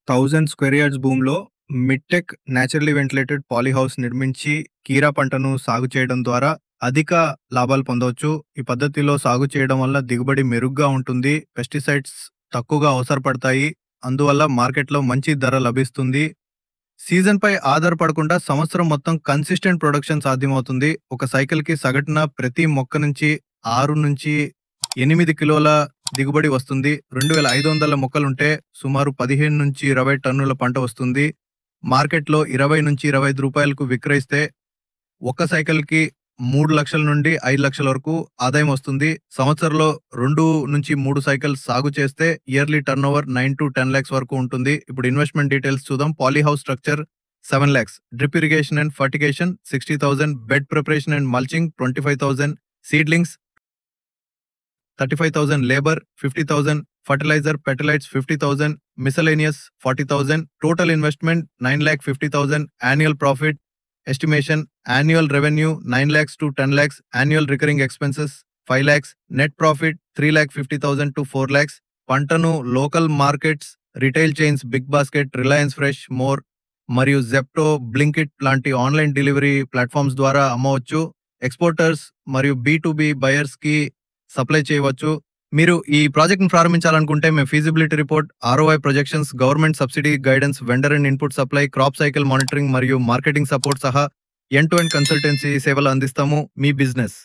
1000 square yards భూమిలో మిడ్‌టెక్ naturally ventilated poly house నిర్మించి కీరా పంటను సాగు చేయడం ద్వారా అధిక లాభాలు పొందవచ్చు. ఈ పద్ధతిలో సాగు చేయడం వల్ల దిగుబడి మెరుగ్గా ఉంటుంది. పెస్టిసైడ్స్ తక్కువగా అవసరపడతాయి. అందువల్ల మార్కెట్‌లో మంచి ధర లభిస్తుంది. సీజన్‌పై ఆధారపడకుండా సంవత్సరం మొత్తం కన్సిస్టెంట్ ప్రొడక్షన్ సాధ్యమవుతుంది. ఒక సైకిల్‌కి సగటున ప్రతి మొక్క నుంచి 6-8 కిలోల దిగుబడి వస్తుంది. 2500 మొక్కలుంటే సుమారు 15-20 టన్నుల పంట వస్తుంది. మార్కెట్‌లో ₹20-25కు విక్రయిస్తే ఒక్క సైకిల్‌కి 3,00,000 నుండి 5,00,000 వరకు ఆదాయం వస్తుంది. సంవత్సరంలో 2-3 సైకిల్స్ సాగు చేస్తే ఇయర్లీ టర్నోవర్ 9-10 లాక్స్ వరకు ఉంటుంది. ఇప్పుడు ఇన్వెస్ట్‌మెంట్ డీటెయిల్స్ చూద్దాం. Poly house structure 7 lakhs, drip irrigation and fertigation 60,000, bed preparation and mulching 25,000, seedlings 35,000, labour 50,000, fertiliser perlites 50,000, miscellaneous 40,000, total investment 9,50,000, annual profit estimation, annual revenue 9 lakhs to 10 lakhs, annual recurring expenses 5 lakhs, net profit 3,50,000 to 4 lakhs. పంటను local markets, retail chains Big Basket, Reliance Fresh, More మరియు Zepto, Blinkit లాంటి online delivery platforms ద్వారా అమ్మవచ్చు. Exporters మరియు B2B buyers కి supply చేయవచ్చు. మీరు ఈ ప్రాజెక్ట్‌ని ప్రారంభించాలనుకుంటే మేము feasibility report, ROI projections, government subsidy guidance, vendor and input supply, crop cycle monitoring మరియు మార్కెటింగ్ సపోర్ట్ సహా ఎండ్ టు ఎండ్ కన్సల్టెన్సీ సేవలు అందిస్తాము. మీ బిజినెస్